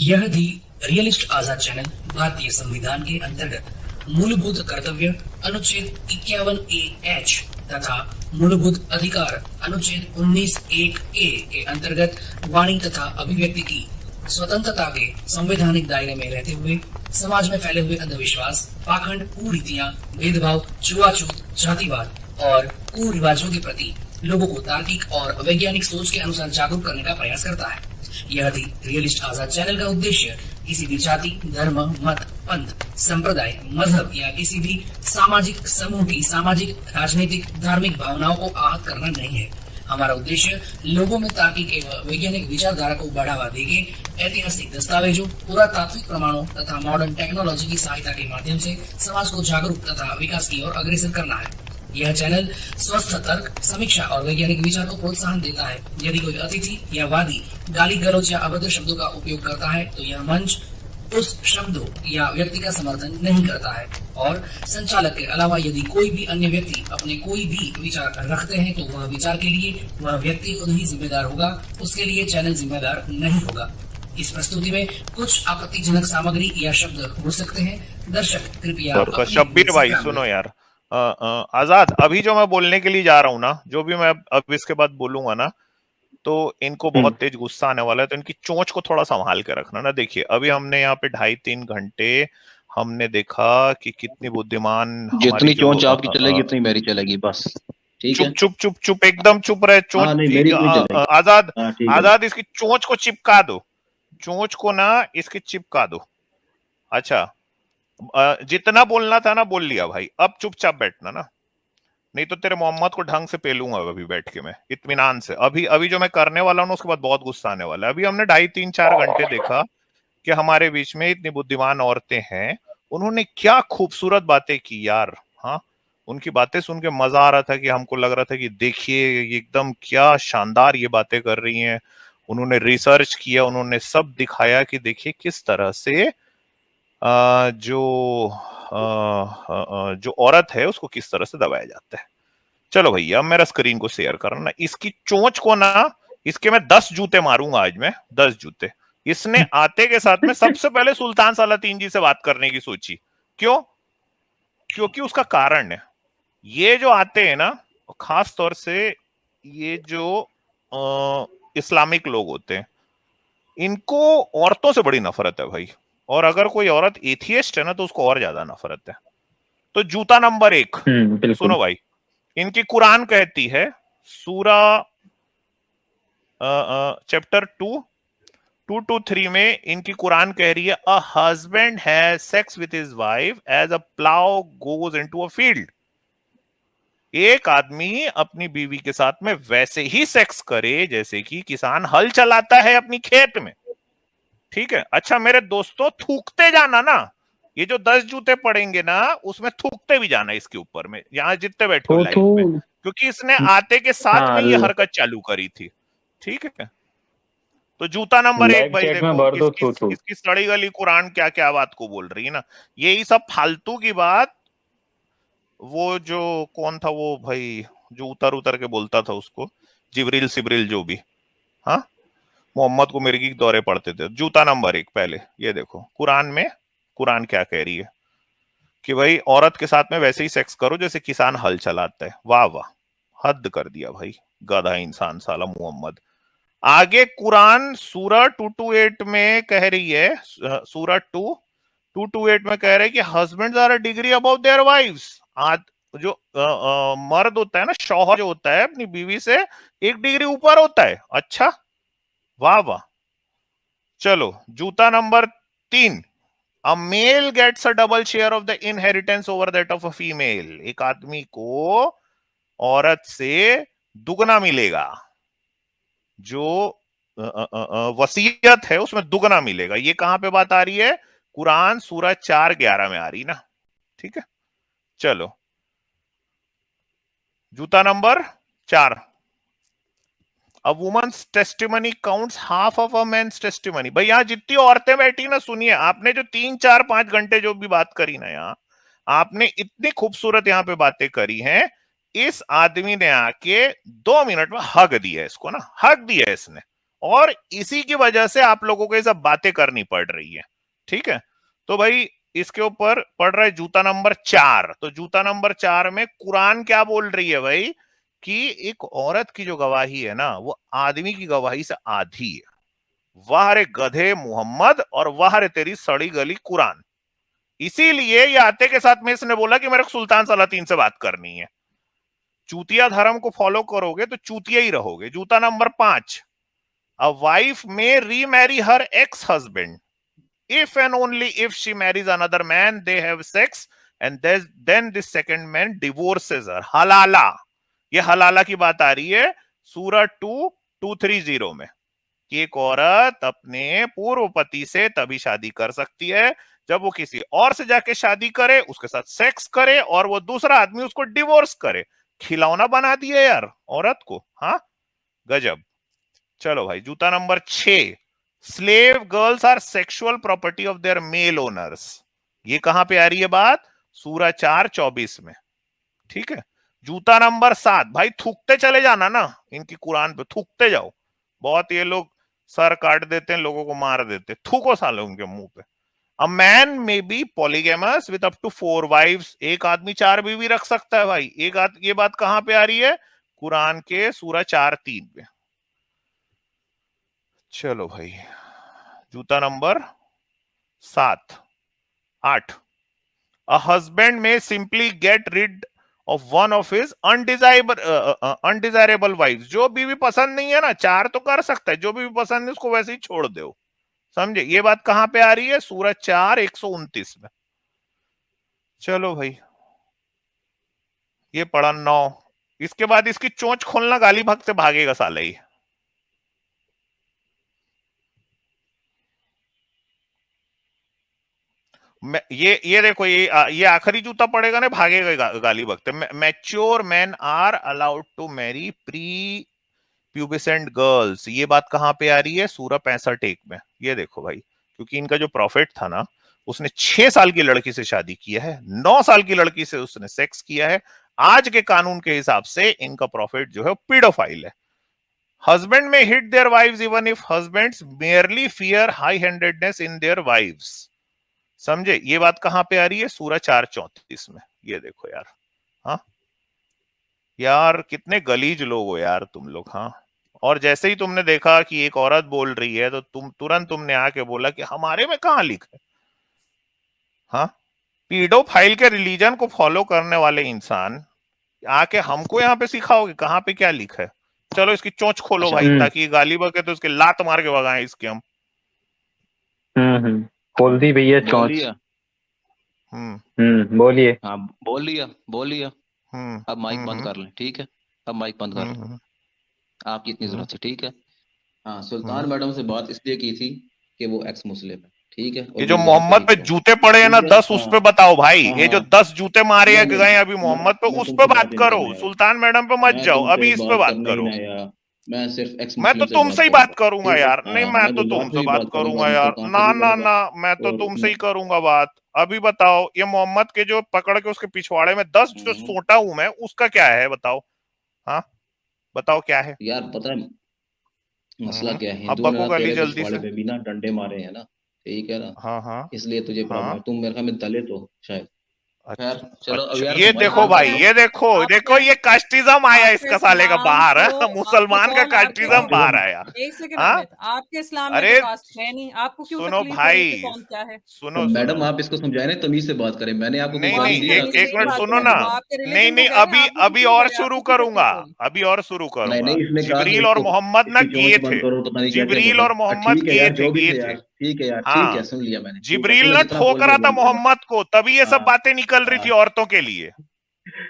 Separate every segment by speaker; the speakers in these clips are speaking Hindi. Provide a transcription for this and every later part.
Speaker 1: यह दी रियलिस्ट आजाद चैनल भारतीय संविधान के अंतर्गत मूलभूत कर्तव्य अनुच्छेद 51A(H) तथा मूलभूत अधिकार अनुच्छेद 19(1)A के अंतर्गत वाणी तथा अभिव्यक्ति की स्वतंत्रता के संवैधानिक दायरे में रहते हुए समाज में फैले हुए अंधविश्वास, पाखंड, कुरीतियां, भेदभाव, छुआछूत, जातिवाद और कुरिवाजों के प्रति लोगों को तार्किक और वैज्ञानिक सोच के अनुसार जागरूक करने का प्रयास करता है। यह दी रियलिस्ट आजाद चैनल का उद्देश्य किसी भी जाति, धर्म, मत, पंथ, संप्रदाय, मजहब या किसी भी सामाजिक समूह की सामाजिक, राजनीतिक, धार्मिक भावनाओं को आहत करना नहीं है। हमारा उद्देश्य लोगों में तार्किक एवं वैज्ञानिक विचारधारा को बढ़ावा देके ऐतिहासिक दस्तावेजों, पुरातात्विक प्रमाणों तथा मॉडर्न टेक्नोलॉजी की सहायता के माध्यम से समाज को जागरूक तथा विकास की ओर अग्रसर करना है। यह चैनल स्वस्थ तर्क, समीक्षा और वैज्ञानिक विचार को प्रोत्साहन देता है। यदि कोई अतिथि या वादी गाली गलौज या अभद्र शब्दों का उपयोग करता है तो यह मंच उस शब्दों या व्यक्ति का समर्थन नहीं करता है और संचालक के अलावा यदि कोई भी अन्य व्यक्ति अपने कोई भी विचार रखते हैं तो वह विचार के लिए वह व्यक्ति खुद ही जिम्मेदार होगा, उसके लिए चैनल जिम्मेदार नहीं होगा। इस प्रस्तुति में कुछ आपत्तिजनक सामग्री या शब्द हो सकते हैं। दर्शक कृपया
Speaker 2: शब्बीर भाई सुनो यार, आजाद, अभी जो मैं बोलने के लिए जा रहा हूँ ना, जो भी मैं अब इसके बाद बोलूंगा ना, तो इनको बहुत तेज गुस्सा आने वाला है, तो इनकी चोंच को थोड़ा संभाल के रखना ना। देखिए अभी हमने यहाँ पे 2.5-3 घंटे हमने देखा कि कितनी बुद्धिमान,
Speaker 3: जितनी चोंच आपकी चलेगी उतनी मेरी चलेगी, बस ठीक है।
Speaker 2: चुप चुप चुप एकदम चुप रहे। चोंच आजाद, आजाद इसकी चोंच को चिपका दो, चोंच को ना इसकी चिपका दो। अच्छा, जितना बोलना था ना बोल लिया भाई, अब चुपचाप बैठना ना, नहीं तो तेरे मोहम्मद को ढंग से पेलूंगा अभी बैठ के मैं इत्मीनान से। अभी अभी जो मैं करने वाला हूँ उसके बाद बहुत गुस्सा आने वाला है। अभी हमने 2.5-3-4 घंटे देखा कि हमारे बीच में इतनी बुद्धिमान औरतें हैं, उन्होंने क्या खूबसूरत बातें की यार। हाँ, उनकी बातें सुन के मजा आ रहा था कि हमको लग रहा था कि देखिए एकदम क्या शानदार ये बातें कर रही हैं। उन्होंने रिसर्च किया, उन्होंने सब दिखाया कि देखिए किस तरह से जो औरत है उसको किस तरह से दबाया जाता है। चलो भैया, मेरा स्क्रीन को शेयर करना। इसकी चोंच को ना, इसके मैं 10 जूते मारूंगा आज मैं, 10 जूते। इसने आते के साथ में सबसे पहले सुल्तान सलातीन जी से बात करने की सोची। क्यों? क्योंकि उसका कारण है, ये जो आते हैं ना, खास तौर से ये जो इस्लामिक लोग होते हैं, इनको औरतों से बड़ी नफरत है भाई। और अगर कोई औरत एथियस्ट है ना तो उसको और ज्यादा नफरत है। तो जूता नंबर 1 सुनो भाई, इनकी कुरान कहती है, सूरा चैप्टर 2:2-3 में इनकी कुरान कह रही है, a husband has sex with his wife as a plough goes into a field. एक आदमी अपनी बीवी के साथ में वैसे ही सेक्स करे जैसे कि किसान हल चलाता है अपनी खेत में। ठीक है। अच्छा मेरे दोस्तों, थूकते जाना ना, ये जो 10 जूते पड़ेंगे ना उसमें थूकते भी जाना इसके ऊपर में, यहाँ जितने बैठे हो लाइव में, क्योंकि इसने आते के साथ में ये हरकत चालू करी थी। ठीक है। तो जूता नंबर 1 भाई देखो, इसकी सड़ी गली कुरान क्या क्या बात को बोल रही है ना। यही सब फालतू की बात, वो जो कौन था वो भाई जो उतर उतर के बोलता था उसको, जिब्रील सिब्रील जो भी, हाँ, मोहम्मद को मिर्गी के दौरे पड़ते थे। जूता नंबर 1 पहले ये देखो कुरान में, कुरान क्या कह रही है कि भाई औरत के साथ में वैसे ही सेक्स करो जैसे किसान हल चलाता है। वाह वाह, हद कर दिया भाई, गधा इंसान साला मोहम्मद। आगे कुरान सूरा 228 में कह रही है, सूरा 2:2-8 में कह रहे हैं कि husbands are a degree above their wives. जो मर्द होता है ना, शौहर जो होता है अपनी बीवी से 1 डिग्री ऊपर होता है। अच्छा, वाह वाह। चलो जूता number 3, a male gets a double share of the inheritance over that of a female. एक आदमी को औरत से दुगना मिलेगा, जो वसीयत है उसमें दुगना मिलेगा। ये कहां पे बात आ रही है? कुरान सूरा 4:11 में आ रही ना। ठीक है। चलो जूता number 4, A woman's testimony counts half of a man's testimony। भाई यहाँ जितनी औरतें बैठी ना, सुनिए, आपने जो 3-4-5 घंटे जो भी बात करी ना, यहाँ आपने इतनी खूबसूरत यहाँ पे बातें करी हैं, इस आदमी ने आके 2 मिनट में हक दिया इसको ना, हक दिया इसने। और इसी की वजह से आप लोगों को ये सब बातें करनी पड़ रही है, ठीक है। तो भाई इसके ऊपर पढ़ रहा है जूता नंबर 4। तो जूता नंबर 4 में कुरान क्या बोल रही है भाई कि एक औरत की जो गवाही है ना वो आदमी की गवाही से आधी है। वाह रे गधे मोहम्मद और वाह रे तेरी सड़ी गली कुरान। इसीलिए ये आते के साथ में इसने बोला कि मेरे को सुल्तान सलातीन से बात करनी है। चूतिया धर्म को फॉलो करोगे तो चूतिया ही रहोगे। जूता नंबर 5, अ वाइफ में remarry her ex husband if and only if she marries another man, they have sex and then this second man divorces her. हलाला, ये हलाला की बात आ रही है सूरह 2:230 में कि एक औरत अपने पूर्व पति से तभी शादी कर सकती है जब वो किसी और से जाके शादी करे, उसके साथ सेक्स करे और वो दूसरा आदमी उसको डिवोर्स करे। खिलौना बना दिया यार औरत को, हाँ गजब। चलो भाई जूता number 6, slave girls are sexual property of their male owners. ये कहां पे आ रही है बात? सूरह 4:24 में, ठीक है। जूता नंबर 7, भाई थूकते चले जाना ना इनकी कुरान पे, थूकते जाओ। बहुत ये लोग सर काट देते हैं, लोगों को मार देते, थूको साले उनके मुंह पे। A man may be polygamous with up to 4 wives. एक आदमी 4 बीवी रख सकता है भाई। ये बात कहां पे आ रही है? कुरान के सूरह 4:3 में। चलो भाई जूता number 8, a husband may simply get rid of one of his undesirable wives। जो बीवी पसंद नहीं है ना, 4 तो कर सकता है, जो बीवी पसंद नहीं उसको वैसे ही छोड़ दो, समझे। ये बात कहां पे आ रही है? सूरह 4:129 में। चलो भाई ये पढ़ा 9। इसके बाद इसकी चोंच खोलना, गाली भगते भागेगा साले ही। ये देखो, ये आखिरी जूता पड़ेगा ना, भागेगा गाली बकते। Mature man are allowed to marry prepubescent girls. ये बात कहां पे आ रही है? सूरह 65 में। ये देखो भाई, क्योंकि इनका जो प्रॉफिट था ना, उसने 6 साल की लड़की से शादी किया है, 9 साल की लड़की से उसने सेक्स किया है। आज के कानून के हिसाब से इनका प्रॉफिट जो है पीडोफाइल है। Husband may hit their wives even if husbands merely fear high handedness in their wives. समझे। ये बात कहां पे आ रही है? सूरह 4:34 में। ये देखो यार, हाँ यार कितने गलीज लोग हो यार तुम लोग, हाँ। और जैसे ही तुमने देखा कि एक औरत बोल रही है तो तुमने आके बोला कि हमारे में कहां लिखा है, हाँ। पीडोफाइल के रिलीजन को फॉलो करने वाले इंसान आके हमको यहाँ पे सिखाओगे कहां पे क्या लिखा है? चलो इसकी चोंच खोलो
Speaker 3: अच्छा।
Speaker 2: भाई, ताकि ये गाली बके तो उसके लात मार के भगाएं इसके हम।
Speaker 4: खोल दी भैया
Speaker 3: बोल
Speaker 4: चोंच।
Speaker 3: लिया।
Speaker 4: बोलिए।
Speaker 3: हाँ बोल लिया।
Speaker 2: हम्म
Speaker 3: अब माइक बंद
Speaker 2: हम्म
Speaker 3: कर लें, ठीक है। अब माइक बंद कर लें,
Speaker 2: हम्म
Speaker 3: आपकी इतनी जरूरत है, ठीक है। हाँ, सुल्तान
Speaker 2: हम्म।
Speaker 3: मैडम से बात इसलिए की थी कि वो एक्स मुस्लिम है, ठीक है, और
Speaker 2: ये जो
Speaker 3: मैं यहाँ पे
Speaker 2: मोहम्मद पे
Speaker 3: रिच हूँ,
Speaker 2: जूते पड़े हैं ना
Speaker 3: ठीक है।
Speaker 2: 10, उस
Speaker 3: हाँ
Speaker 2: पे बताओ भाई।
Speaker 3: हाँ
Speaker 2: ये जो
Speaker 3: हाँ।
Speaker 2: 10 जूते मारे
Speaker 3: नहीं
Speaker 2: गए
Speaker 3: नहीं,
Speaker 2: अभी मोहम्मद पे,
Speaker 3: मैं
Speaker 2: उस पे
Speaker 3: तुमसे
Speaker 2: बात
Speaker 3: बात ही नहीं
Speaker 2: करो।
Speaker 3: करना यार,
Speaker 2: सुल्तान मैडम पे मत
Speaker 3: मैं
Speaker 2: जाओ,
Speaker 3: तुमसे
Speaker 2: अभी इस पे
Speaker 3: बात
Speaker 2: बात
Speaker 3: करना ही
Speaker 2: करो।
Speaker 3: ना यार। मैं सिर्फ एक्स
Speaker 2: मैं तो
Speaker 3: मुस्लिम से
Speaker 2: तुमसे
Speaker 3: बात
Speaker 2: ही बात
Speaker 3: करूंगा,
Speaker 2: करूंगा
Speaker 3: ठीक है।
Speaker 2: यार। नहीं,
Speaker 3: हाँ,
Speaker 2: मैं
Speaker 3: मैं
Speaker 2: तो
Speaker 3: गुलजार से
Speaker 2: तुमसे
Speaker 3: भी
Speaker 2: बात
Speaker 3: बात करूंगा
Speaker 2: करूंगा
Speaker 3: और मैं
Speaker 2: यार।
Speaker 3: सुल्तान से
Speaker 2: ना
Speaker 3: भी
Speaker 2: ना
Speaker 3: करूंगा।
Speaker 2: ना, मैं तो
Speaker 3: और
Speaker 2: तुमसे
Speaker 3: मैं
Speaker 2: ही करूंगा बात। अभी बताओ, ये मोहम्मद के जो पकड़ के उसके पिछवाड़े में 10 जो
Speaker 3: हम्म,
Speaker 2: सोटा हूं मैं, उसका क्या है बताओ। हाँ बताओ क्या है।
Speaker 3: यार पता है मसला क्या है,
Speaker 2: अब
Speaker 3: हिंदुओं ने
Speaker 2: बको
Speaker 3: ना
Speaker 2: गली
Speaker 3: तेरे
Speaker 2: जल्दी
Speaker 3: पिछवाड़े
Speaker 2: से।
Speaker 3: पे भी ना डंडे मारे हैं ना, ठीक है ना,
Speaker 2: हाँ हाँ
Speaker 3: इसलिए तुझे प्रॉब्लम है।
Speaker 2: हाँ।
Speaker 3: तुम मेरे ख्याल में दलित हो शायद। खैर
Speaker 2: अच्छा
Speaker 3: चलो, अब
Speaker 2: अच्छा,
Speaker 3: यार
Speaker 2: ये
Speaker 3: हमारी
Speaker 2: देखो
Speaker 3: बात
Speaker 2: भाई,
Speaker 3: सुनो
Speaker 5: आपके
Speaker 3: यार।
Speaker 2: ये देखो देखो,
Speaker 5: आपके
Speaker 2: ये कास्टिज्म आया
Speaker 5: आपके
Speaker 2: इसका साले का
Speaker 5: इस्लाम
Speaker 2: बाहर।
Speaker 5: को आपके
Speaker 2: मुसलमान का
Speaker 5: कौन आपके
Speaker 2: कास्टिज्म बाहर
Speaker 3: कास्टिज्म।
Speaker 2: आया।
Speaker 5: एक सेकंड
Speaker 2: हाँ
Speaker 5: अमित, आपके इस्लाम में तो
Speaker 2: अरे
Speaker 5: कास्ट है नहीं, आपको क्यों
Speaker 2: सुनो
Speaker 5: तकलीफ हो रही है कि
Speaker 2: भाई,
Speaker 5: कौन क्या है?
Speaker 3: तो
Speaker 2: सुनो
Speaker 3: मैडम
Speaker 2: सुनो।
Speaker 3: आप इसको समझाए ना, तमीज से बात करें, मैंने आपको कोई
Speaker 2: नहीं
Speaker 3: गाली
Speaker 2: नहीं,
Speaker 5: आपने
Speaker 3: दी है
Speaker 2: एक
Speaker 5: तमीज
Speaker 3: आपके
Speaker 5: से
Speaker 2: एक
Speaker 5: ही
Speaker 2: मिनट
Speaker 5: बात
Speaker 3: दोस्तों
Speaker 2: सुनो
Speaker 5: करें,
Speaker 2: ना।
Speaker 3: के
Speaker 5: वो
Speaker 3: साथ?
Speaker 5: आपके
Speaker 2: नहीं
Speaker 5: रिलीजन को
Speaker 2: नहीं,
Speaker 5: कह रहे हैं,
Speaker 2: अभी
Speaker 5: आपको
Speaker 2: अभी
Speaker 5: क्यों कह
Speaker 2: और
Speaker 5: रहे हैं,
Speaker 2: शुरू
Speaker 5: आपको क्यों
Speaker 2: करूंगा।
Speaker 5: तकलीफ हो रही
Speaker 2: अभी और शुरू
Speaker 3: नहीं
Speaker 2: करूंगा।
Speaker 3: नहीं, इसने कहा कि
Speaker 2: जिब्रील और
Speaker 3: इसको
Speaker 2: मोहम्मद ना
Speaker 3: इसकी
Speaker 2: गए
Speaker 3: चोंच बंद
Speaker 2: थे।
Speaker 3: करो, पता नहीं क्या क्या
Speaker 2: जिब्रील
Speaker 3: बोला।
Speaker 2: और मोहम्मद
Speaker 3: ठीक है
Speaker 2: गए
Speaker 3: यार,
Speaker 2: थे,
Speaker 3: जो भी
Speaker 2: गए
Speaker 3: थे
Speaker 2: थे।
Speaker 3: यार, ठीक है यार, ठीक है,
Speaker 2: हाँ,
Speaker 3: सुन लिया मैंने, ठीक है,
Speaker 2: जिब्रील
Speaker 3: चलो
Speaker 2: ना
Speaker 3: जितना बोल
Speaker 2: ठोक
Speaker 3: रहे
Speaker 2: रहा
Speaker 3: हो
Speaker 2: था
Speaker 3: बोल लो।
Speaker 2: मोहम्मद को, तभी ये सब
Speaker 3: हाँ
Speaker 2: बातें निकल रही थी
Speaker 3: हाँ।
Speaker 2: औरतों के लिए,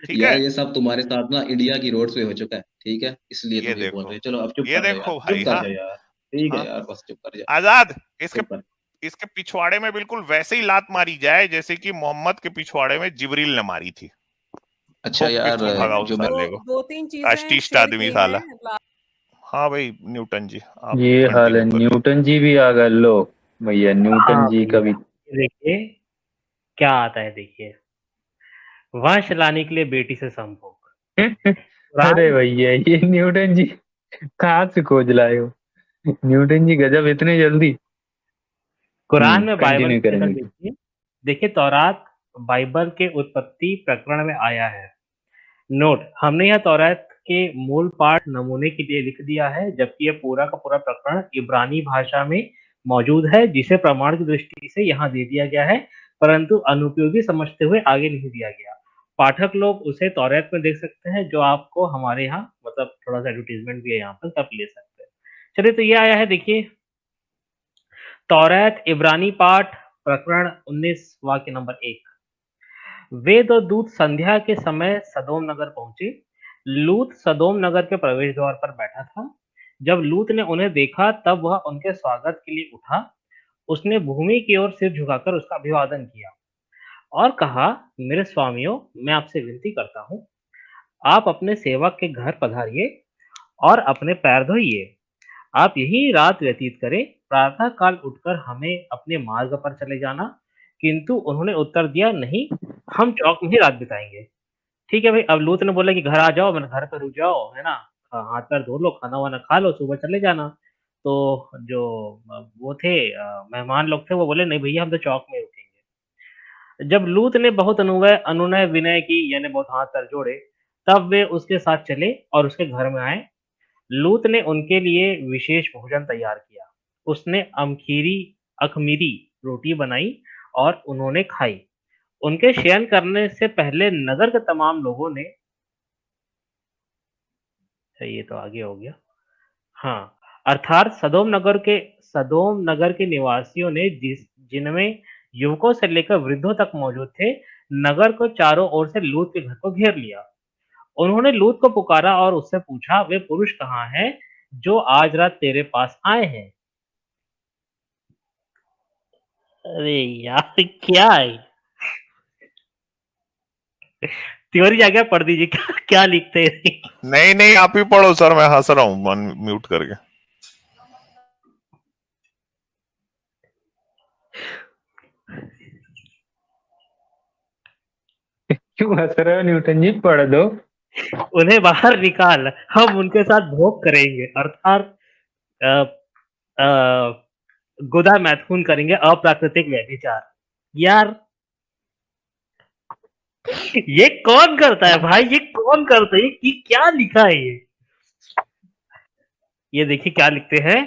Speaker 2: ठीक
Speaker 3: यार
Speaker 2: है।
Speaker 3: ये सब तुम्हारे साथ ना इंडिया की रोड पे हो चुका है, ठीक है, इसलिए
Speaker 2: ये
Speaker 3: तुम ये बोल
Speaker 2: देखो,
Speaker 3: रहे हो। चलो अब चुप
Speaker 2: ये
Speaker 3: कर जाओ यार,
Speaker 2: देखो
Speaker 3: चुप
Speaker 2: भाई।
Speaker 3: कर
Speaker 2: हाँ
Speaker 3: जाओ यार, ठीक है
Speaker 2: हाँ।
Speaker 3: यार, बस चुप कर जा,
Speaker 2: आजाद, इसके
Speaker 3: चुप कर।
Speaker 2: इसके पिछवाड़े में बिल्कुल वैसे ही लात मारी जाए जैसे कि मोहम्मद के पिछवाड़े में जिब्रील ने मारी थी।
Speaker 3: अच्छा
Speaker 2: ठोक के
Speaker 3: यार,
Speaker 2: इसको
Speaker 5: अमित,
Speaker 2: भगाओ
Speaker 3: जो मैं
Speaker 2: साले
Speaker 5: दो
Speaker 2: को,
Speaker 5: दो तीन चीजें
Speaker 2: कास्टिस्ट
Speaker 5: शेयर
Speaker 2: आदमी
Speaker 5: की
Speaker 2: साला।
Speaker 5: हैं।
Speaker 2: हाँ भाई न्यूटन जी, आप
Speaker 4: ये हाल है,
Speaker 2: कंटिन्यू करो।
Speaker 4: न्यूटन जी भी आ गए। लो भैया, न्यूटन
Speaker 6: हाँ
Speaker 4: जी का भी।
Speaker 6: भैया, ये देखिए क्या आता है। देखिए, वंश लाने के लिए बेटी से संभोग।
Speaker 4: अरे
Speaker 6: कुरान
Speaker 4: भैया, ये न्यूटन जी कहाँ से खोज लाए हो? न्यूटन जी गजब, इतने जल्दी।
Speaker 6: कुरान में बाइबल
Speaker 4: कंटिन्यू
Speaker 6: की शक्ल
Speaker 4: करेंगे।
Speaker 6: देखिए। देखिए तौरात बाइबल के उत्पत्ति प्रकरण में आया है। नोट, हमने यह तौरात के मूल पाठ नमूने के लिए लिख दिया है, जबकि यह पूरा का पूरा प्रकरण इब्रानी भाषा में मौजूद है, जिसे प्रमाण की दृष्टि से यहाँ दे दिया गया है, परंतु अनुपयोगी समझते हुए आगे नहीं दिया गया। पाठक लोग उसे तौरात में देख सकते हैं, जो आपको हमारे यहाँ मतलब थोड़ा सा एडवर्टीजमेंट भी है यहाँ पर, तब ले सकते हैं। चलिए, तो ये आया है, देखिए तौरात इब्रानी पाठ प्रकरण 19 वाक्य नंबर 1। वे दो दूत संध्या के समय सदोम नगर पहुंचे। लूत सदोम नगर के प्रवेश द्वार पर बैठा था। जब लूत ने उन्हें देखा, तब वह उनके स्वागत के लिए उठा। उसने भूमि की ओर सिर झुकाकर उसका अभिवादन किया और कहा, मेरे स्वामियों, मैं आपसे विनती करता हूँ, आप अपने सेवक के घर पधारिए और अपने पैर धोइए। आप यही रात व्यतीत करें, प्रातः काल उठकर हमें अपने मार्ग पर चले जाना। किंतु उन्होंने उत्तर दिया, नहीं, हम चौक में ही रात बिताएंगे। ठीक है भाई, अब लूत ने बोला कि घर आ जाओ, मेरे घर पे रुक जाओ, है ना, हाथ पैर धो लो, खाना वाना खा लो, सुबह चले जाना। तो जो वो थे मेहमान लोग थे, वो बोले, नहीं भैया, हम तो चौक में रुकेंगे। जब लूत ने बहुत अनुनय विनय की, यानी बहुत हाथ पैर जोड़े, तब वे उसके साथ चले और उसके घर में आए। लूत ने उनके लिए विशेष भोजन तैयार किया। उसने अखमीरी रोटी बनाई और उन्होंने खाई। उनके शयन करने से पहले नगर के तमाम लोगों ने, ये तो आगे हो गया, हाँ, अर्थात सदोम नगर के निवासियों ने, जिनमें युवकों से लेकर वृद्धों तक मौजूद थे, नगर को चारों ओर से लूत के घर को घेर लिया। उन्होंने लूत को पुकारा और उससे पूछा, वे पुरुष कहाँ हैं जो आज रात तेरे पास आए हैं? अरे यार, क्या है? तिवारी जाके पढ़ दीजिए, क्या लिखते हैं।
Speaker 2: नहीं नहीं, आप ही पढ़ो सर, मैं हंस रहा हूँ म्यूट करके।
Speaker 4: क्यों हंस रहे हो न्यूटन जी, पढ़ दो।
Speaker 6: उन्हें बाहर निकाल, हम उनके साथ भोग करेंगे, अर्थात गुदा मैथुन करेंगे, अप्राकृतिक व्यभिचार। यार, ये कौन करता है भाई, ये कौन करता है, ये क्या लिखा है ये देखिए क्या लिखते हैं।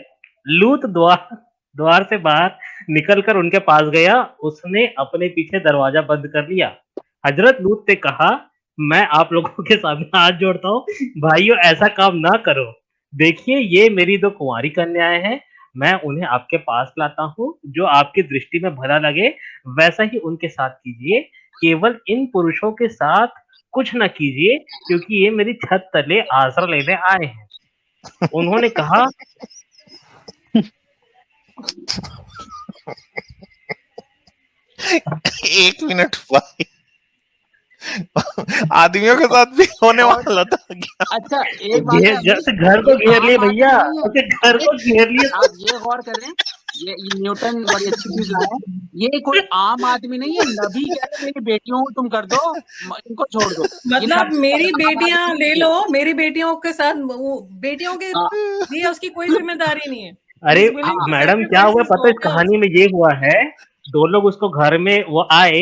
Speaker 6: लूत द्वार से बाहर निकलकर उनके पास गया। उसने अपने पीछे दरवाजा बंद कर लिया। हजरत लूत ने कहा, मैं आप लोगों के सामने हाथ जोड़ता हूँ, भाइयों, ऐसा काम ना करो। देखिए, ये मेरी दो कुंवारी कन्याएं हैं। मैं उन्हें आपके पास लाता हूँ। जो आपकी दृष्टि में भला लगे, वैसा ही उनके साथ कीजिए। केवल इन पुरुषों के साथ कुछ न कीजिए, क्योंकि ये मेरी छत तले आसरा लेने आए हैं। उन्होंने कहा,
Speaker 2: एक मिनट भाई, आदमियों के साथ भी होने वाला था क्या?
Speaker 7: अच्छा, एक बात है,
Speaker 6: घर को घेर लिए भैया, घर को घेर लिए।
Speaker 7: आप ये गौर करें, ये न्यूटन बड़ी अच्छी चीज है। ये कोई आम आदमी नहीं है, नबी कह रहे मेरी बेटियों को तुम कर दो, इनको छोड़ दो।
Speaker 5: मतलब मेरी बेटियां ले लो, मेरी बेटियों के साथ बेटियों के लिए उसकी कोई जिम्मेदारी नहीं है।
Speaker 6: अरे मैडम, क्या हुआ पता है, इस कहानी में ये हुआ है, दो लोग उसको घर में वो आए,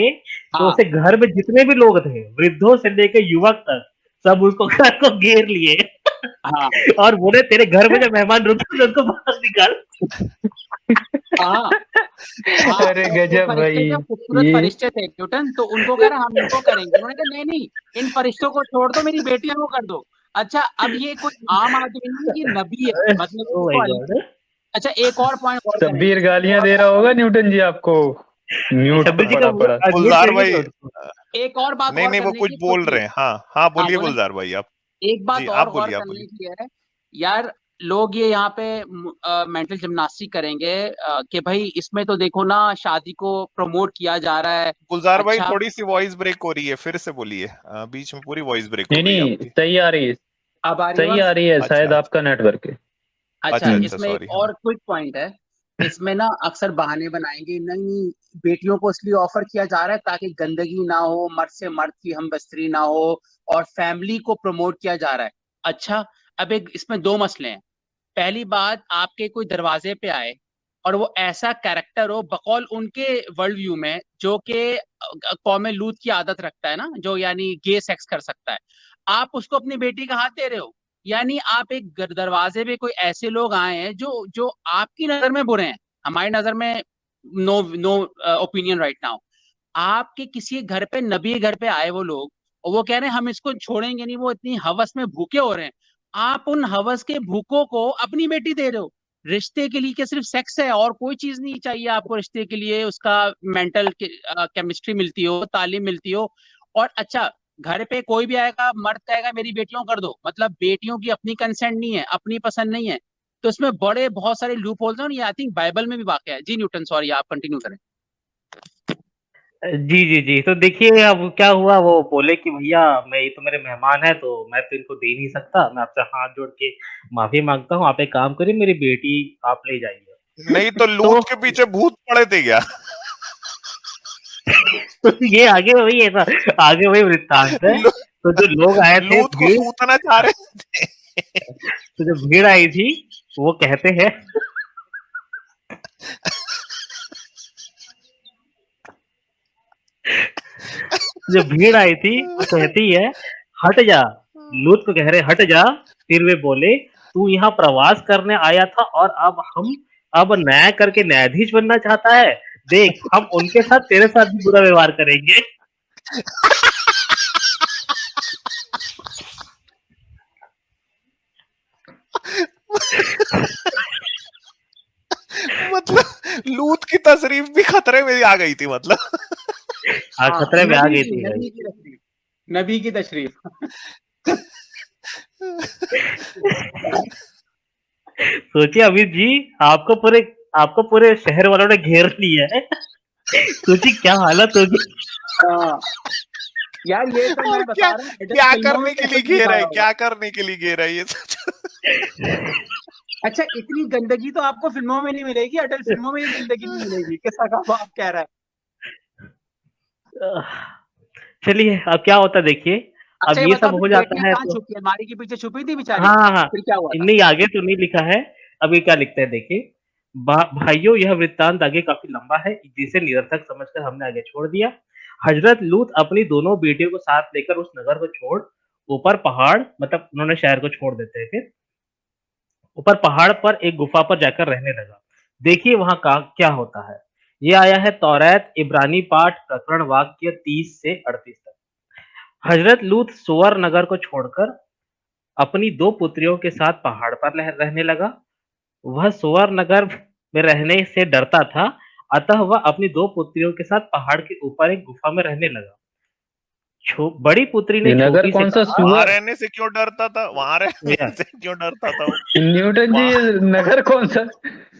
Speaker 6: तो उसे घर में जितने भी लोग थे, वृद्धों से लेकर युवक तक, सब उसको घर को घेर लिए।
Speaker 7: हाँ।
Speaker 6: और बोले, तेरे घर में जब मेहमान रुके तो उनको बाहर निकाल।
Speaker 4: अरे गजब भाई,
Speaker 7: खूबसूरत फरिश्ते थे न्यूटन, तो उनको कह रहा हम इनको करेंगे। उन्होंने कहा नहीं नहीं, इन फरिश्तों को छोड़ दो, मेरी बेटियों को कर दो। अच्छा, अब ये कोई आम आदमी नहीं, ये नबी है, मतलब। अच्छा, एक और पॉइंट और
Speaker 4: शब्बीर गालियां दे रहा होगा न्यूटन जी आपको, म्यूट पड़ा पड़ा।
Speaker 2: गुलजार भाई,
Speaker 7: एक और बात,
Speaker 2: नहीं वो कुछ बोल रहे हैं। हाँ हाँ, बोलिए गुलजार भाई आप।
Speaker 7: एक बात और गौर करने की है यार, लोग ये यहाँ पे मेंटल जिम्नास्टिक करेंगे कि भाई इसमें तो देखो ना, शादी को प्रमोट किया जा रहा है।
Speaker 2: गुलजार भाई, थोड़ी सी वॉइस ब्रेक हो रही है, फिर से बोलिए, बीच में पूरी वॉइस ब्रेक हो रही है।
Speaker 4: नहीं, सही आ रही है,
Speaker 7: अब
Speaker 4: सही आ रही है, शायद आपका नेटवर्क है।
Speaker 7: अच्छा, इसमें एक और क्विक पॉइंट है। इसमें ना अक्सर बहाने बनाएंगे, नहीं बेटियों को इसलिए ऑफर किया जा रहा है ताकि गंदगी ना हो, मर्द से मर्द की हमबस्तरी ना हो, और फैमिली को प्रमोट किया जा रहा है। अच्छा, अब एक इसमें दो मसले हैं। पहली बात आपके कोई दरवाजे पे आए और वो ऐसा कैरेक्टर हो बकौल उनके वर्ल्ड व्यू में जो कि कौम लूत की आदत रखता है ना, जो यानी गे सेक्स कर सकता है, आप उसको अपनी बेटी का हाथ दे रहे हो। यानी आप एक दरवाजे पे कोई ऐसे लोग आए हैं जो जो आपकी नजर में बुरे हैं, हमारी नजर में no no opinion right now. आपके किसी घर पे, नबी के घर पे आए वो लोग और वो कह रहे हैं हम इसको छोड़ेंगे नहीं, वो इतनी हवस में भूखे हो रहे हैं, आप उन हवस के भूखों को अपनी बेटी दे रहे हो। रिश्ते के लिए क्या सिर्फ सेक्स है और कोई चीज नहीं चाहिए आपको रिश्ते के लिए? उसका मेंटल केमिस्ट्री मिलती हो, तालीम मिलती हो। और अच्छा, घर पे कोई भी आएगा, मर्द कहेगा मेरी बेटियों कर दो, मतलब बेटियों की अपनी कंसेंट नहीं है, अपनी पसंद नहीं है, तो इसमें बड़े बहुत सारे लूप होल्स हैं और ये आई थिंक बाइबल में भी वाक़या है। जी न्यूटन, सॉरी आप कंटिन्यू करें।
Speaker 6: जी, जी, जी। तो देखिए अब क्या हुआ, वो बोले कि भैया मैं, ये तो मेरे मेहमान हैं तो मैं तो इनको दे नहीं सकता, मैं आपसे हाथ जोड़ के माफ़ी माँगता हूँ, आप एक काम करिए मेरी बेटी आप ले जाइए।
Speaker 2: नहीं तो
Speaker 6: तो
Speaker 2: लूत के पीछे भूत पड़े थे क्या?
Speaker 6: तो ये आगे वही वृत्तांत है।
Speaker 2: लू-
Speaker 6: तो जो लोग आए थे
Speaker 2: लूत को सूतना चाह रहे थे।
Speaker 6: तो जो भीड़ आई थी वो कहते हैं जो भीड़ आई थी वो कहती है हट जा। लूत को कह रहे हट जा, फिर वे बोले तू यहाँ प्रवास करने आया था और अब न्याय करके न्यायाधीश बनना चाहता है। देख हम उनके साथ तेरे साथ भी बुरा व्यवहार करेंगे।
Speaker 2: मतलब लूत की तशरीफ भी खतरे में आ गई थी, मतलब।
Speaker 6: हाँ, खतरे में आ गई थी भाई।
Speaker 7: नबी की तशरीफ, नबी की तशरीफ।
Speaker 6: सोचिए अमित जी, आपको पूरे शहर वालों ने घेर लिया है। सोचिए क्या हालत होगी।
Speaker 7: हाँ, यार ये तो मैं
Speaker 2: और
Speaker 7: बता
Speaker 2: क्या
Speaker 7: रहा हूँ, adult
Speaker 2: क्या
Speaker 7: फिल्मों में
Speaker 2: करने के
Speaker 7: कैसे
Speaker 2: लिए घेरा
Speaker 7: दिखाया
Speaker 2: है,
Speaker 7: होगा।
Speaker 2: क्या करने के लिए घेरा है ये सब?
Speaker 7: अच्छा, इतनी गंदगी तो आपको फिल्मों में नहीं मिलेगी, अडल्ट फिल्मों में ये गंदगी नहीं मिलेगी, किसका काम आप कह रहा है।
Speaker 6: चलिए अब क्या होता देखिए, अब
Speaker 7: अच्छा ये
Speaker 6: ये
Speaker 7: बताओ
Speaker 6: सब
Speaker 7: फिर
Speaker 6: हो जाता
Speaker 7: बेटियां
Speaker 6: है
Speaker 7: कहाँ
Speaker 6: तो
Speaker 7: छुपी, अलमारी के पीछे छुपी थी बेचारी?
Speaker 6: हाँ, हाँ, हाँ।
Speaker 7: फिर क्या हुआ था?
Speaker 6: नहीं आगे तो नहीं लिखा है। अभी क्या लिखते हैं देखिए। भाइयों यह वृत्तांत आगे काफी लंबा है, जिसे निरर्थक समझकर हमने आगे छोड़ दिया। हजरत लूत अपनी दोनों बेटियों को साथ लेकर उस नगर को छोड़ ऊपर पहाड़, मतलब उन्होंने शहर को छोड़ देते हैं, फिर ऊपर पहाड़ पर एक गुफा पर जाकर रहने लगा। देखिए वहां का क्या होता है। ये आया है तौरात इब्रानी पाठ प्रकरण वाक्य 30 से 38 तक। हजरत लूत सोअर नगर को छोड़कर अपनी दो पुत्रियों के साथ पहाड़ पर रहने लगा। वह सोअर नगर में रहने से डरता था, अतः वह अपनी दो पुत्रियों के साथ पहाड़ के ऊपर एक गुफा में रहने लगा। बड़ी पुत्री ने
Speaker 4: ये नगर
Speaker 6: छोटी से
Speaker 4: कौन सा
Speaker 6: कहा,
Speaker 2: वहां
Speaker 4: सुअर?
Speaker 2: रहने से क्यों डरता था? वहां
Speaker 6: भैया,
Speaker 2: रहने से क्यों डरता था वो?
Speaker 4: न्यूटन जी, ये
Speaker 2: वहां
Speaker 4: नगर कौन सा?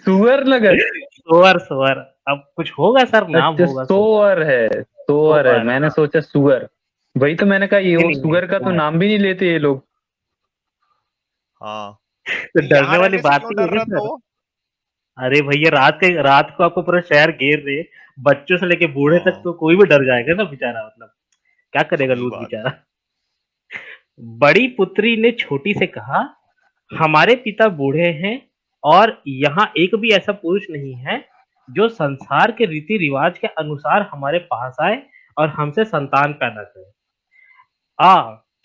Speaker 4: सुअर नगर?
Speaker 6: सोअर सोअर अब कुछ होगा सर, नाम
Speaker 4: अच्छा,
Speaker 6: होगा
Speaker 4: सोअर है। सोअर है,
Speaker 6: सोअर,
Speaker 4: मैंने
Speaker 6: हाँ।
Speaker 4: सोचा सुअर। वही तो मैंने कहा, ये
Speaker 6: नहीं
Speaker 4: वो
Speaker 6: नहीं नहीं,
Speaker 4: सुअर का तो
Speaker 6: सोअर।
Speaker 4: नाम भी नहीं लेते ये लोग।
Speaker 2: हाँ,
Speaker 6: तो
Speaker 2: नहीं,
Speaker 6: डरने
Speaker 2: यहाँ
Speaker 6: वाली
Speaker 2: रहने से
Speaker 6: बात
Speaker 2: क्यों
Speaker 6: ही है
Speaker 2: डर
Speaker 6: क्या
Speaker 2: रहा था
Speaker 6: सर?
Speaker 2: वो?
Speaker 6: अरे भैया रात को आपको पूरा शहर घेर रहे, बच्चों से लेके बूढ़े तक
Speaker 2: हाँ,
Speaker 6: तो कोई भी डर जाएगा ना बेचारा, मतलब क्या करेगा
Speaker 2: सही
Speaker 6: लूत
Speaker 2: बात है।
Speaker 6: बेचारा। बड़ी पुत्री ने छोटी से कहा, हमारे पिता बूढ़े हैं और यहाँ एक भी ऐसा पुरुष नहीं है जो संसार के रीति रिवाज के अनुसार हमारे पास आए और हमसे संतान पैदा करे। आ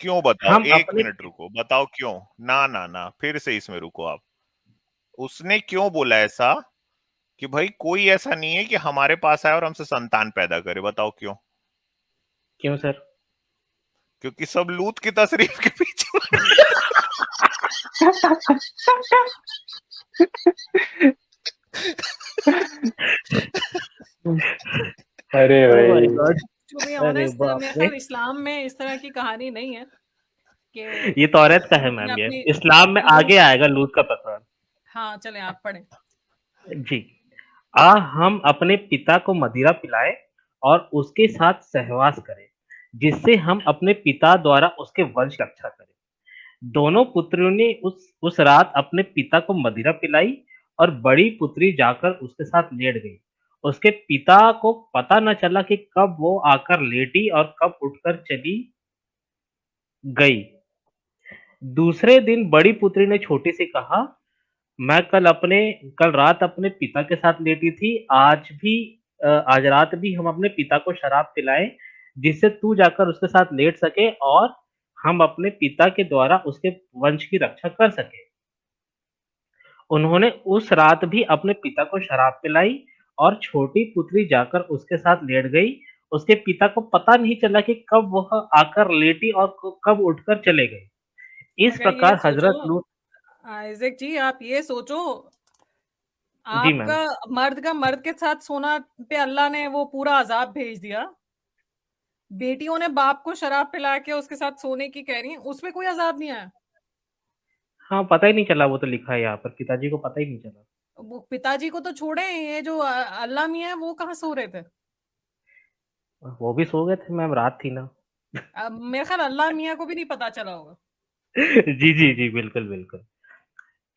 Speaker 2: क्यों बताओ,
Speaker 6: हम
Speaker 2: एक
Speaker 6: अपने
Speaker 2: मिनट रुको, बताओ क्यों? ना ना ना, फिर से इसमें रुको आप। उसने क्यों बोला ऐसा कि भाई कोई ऐसा नहीं है कि हमारे पास आए और हमसे संतान पैदा करे? बताओ क्यों?
Speaker 6: क्यों सर?
Speaker 2: क्योंकि सब लूत की तशरीफ के पीछे।
Speaker 4: अरे
Speaker 6: ओह माय
Speaker 4: भाई,
Speaker 6: गॉड।
Speaker 5: टू बी
Speaker 6: अरे
Speaker 5: ऑनेस्ट
Speaker 6: बाप
Speaker 5: मेरे
Speaker 6: रे,
Speaker 5: ख्याल इस्लाम में इस तरह की कहानी नहीं है कि
Speaker 6: ये तौरात का है
Speaker 5: लूत ने
Speaker 6: मैम, ये
Speaker 5: अपनी
Speaker 6: इस्लाम में
Speaker 5: पुत्रियों।
Speaker 6: आगे आएगा लूत का प्रकरण।
Speaker 5: हाँ चले आप पढ़े।
Speaker 6: जी। हम अपने पिता को मदिरा पिलाए और उसके साथ सहवास करें, जिससे हम अपने पिता द्वारा उसके वंश की रक्षा करें। दोनों पुत्रियों ने उस रात अपने पिता को मदिरा पिलाई और बड़ी पुत्री जाकर उसके साथ लेट गई। उसके पिता को पता न चला कि कब वो आकर लेटी और कब उठकर चली गई। दूसरे दिन बड़ी पुत्री ने छोटी से कहा, मैं कल रात अपने पिता के साथ लेटी थी, आज रात भी हम अपने पिता को शराब पिलाएं, जिससे तू जाकर उसके साथ लेट सके और हम अपने पिता के द्वारा उसके वंश की रक्षा कर सके। उन्होंने उस रात भी अपने पिता को शराब पिलाई और छोटी पुत्री जाकर उसके साथ लेट गई। उसके पिता को पता नहीं चला कि कब वह आकर लेटी और कब उठकर चले गए। इस
Speaker 5: मगर ये
Speaker 6: प्रकार हजरत
Speaker 5: सोचो
Speaker 6: लूत
Speaker 5: आइजक जी, आप ये सोचो,
Speaker 6: जी मैम।
Speaker 5: आपका मर्द के साथ सोना पे अल्लाह ने वो पूरा अजाब भेज दिया। बेटियों ने बाप को शराब पिला के उसके साथ सोने की कह रही हैं, उसमें कोई अजाब नहीं आया।
Speaker 6: हाँ, पता ही नहीं चला, वो तो लिखा है यहाँ पर, पिताजी को पता ही नहीं चला।
Speaker 5: वो पिताजी को तो छोड़े, ये जो अल्लाह मियां है वो कहाँ सो रहे थे?
Speaker 6: वो भी सो गए थे मैम, रात थी ना।
Speaker 5: मेरे ख्याल अल्लाह मियां को भी नहीं पता चला होगा।
Speaker 6: जी, जी, जी, बिल्कुल, बिल्कुल।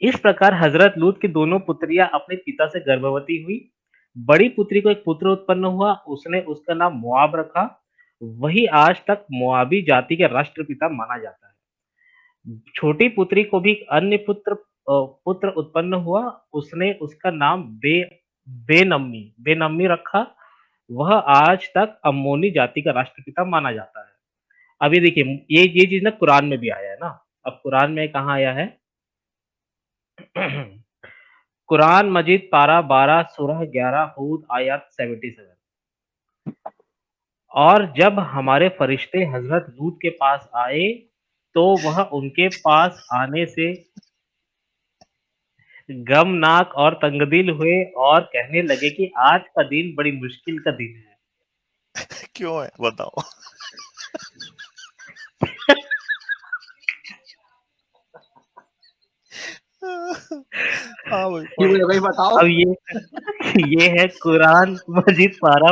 Speaker 6: इस प्रकार हजरत लूत की दोनों पुत्रियां अपने पिता से गर्भवती हुई। बड़ी पुत्री को एक पुत्र उत्पन्न हुआ, उसने उसका नाम मोआब रखा। वही आज तक मोआबी जाति के राष्ट्रपिता माना जाता है। छोटी पुत्री को भी एक अन्य पुत्र उत्पन्न हुआ, उसने उसका नाम बेनम्मी रखा। वह आज तक अम्मोनी जाति का राष्ट्रपिता माना जाता है। अब ये देखिए, ये चीज ना कुरान में भी आया है ना। अब कुरान में कहाँ आया है? कुरान मजीद पारा 12 सूरह 11 हूद आयत 77। और जब हमारे फरिश्ते हजरत लूत के पास आए तो वह उनके पास आने से गमनाक और तंगदिल हुए और कहने लगे कि आज का दिन बड़ी मुश्किल का दिन है।
Speaker 2: क्यों है बताओ? हाँ भाई
Speaker 7: क्यों है भाई बताओ।
Speaker 6: अब ये है कुरान मजीद पारा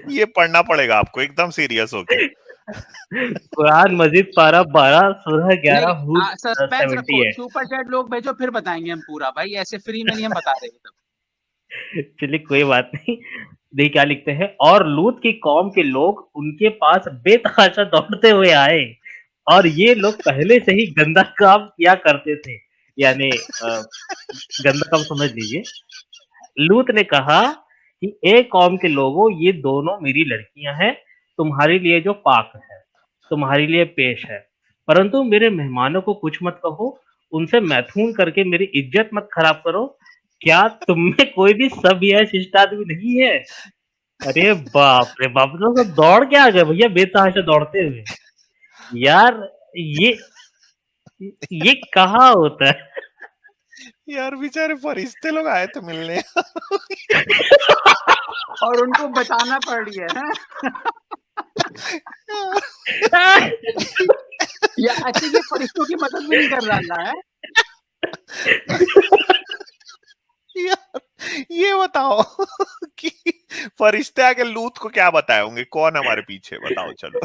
Speaker 2: ये पढ़ना पड़ेगा आपको एकदम सीरियस होके।
Speaker 6: कुरान मजीद पारा 12 सूरह 11 हूद
Speaker 7: सस्पेंस
Speaker 6: 70
Speaker 7: रखो,
Speaker 6: है।
Speaker 7: सुपर चैट लोग भेजो, फिर बताएंगे हम पूरा। भाई ऐसे फ्री में नहीं हम बता रहे तब।
Speaker 6: चलिए कोई बात नहीं। देखिए क्या लिखते हैं, और लूत की कौम के लोग उनके पास बेतहाशा दौड़ते हुए आए और ये लोग पहले से ही गंदा काम किया करते थे। यानी गंदा काम समझ लीजिए। लूत ने कहा कि ए कौम के लोगों, ये दोनों मेरी लड़कियां हैं, तुम्हारे लिए जो पाक है, तुम्हारे लिए पेश है, परंतु मेरे मेहमानों को कुछ मत कहो, उनसे मैथुन करके मेरी इज्जत मत खराब करो। क्या तुम में कोई भी सब यह शिष्ट आदमी नहीं है? अरे बाप रे बाप, तो दौड़ के आ गए भैया बेतहाशा दौड़ते हुए। यार ये कहाँ होता है?
Speaker 2: यार बेचारे फरिश्ते लोग आए थे मिलने।
Speaker 7: और उनको बचाना पड़ रही है। या अच्छा, ये फरिश्तों की मदद भी नहीं कर रहा है।
Speaker 2: यार ये बताओ कि फरिश्ते आके लूत को क्या बताए होंगे, कौन हमारे पीछे, बताओ चलो।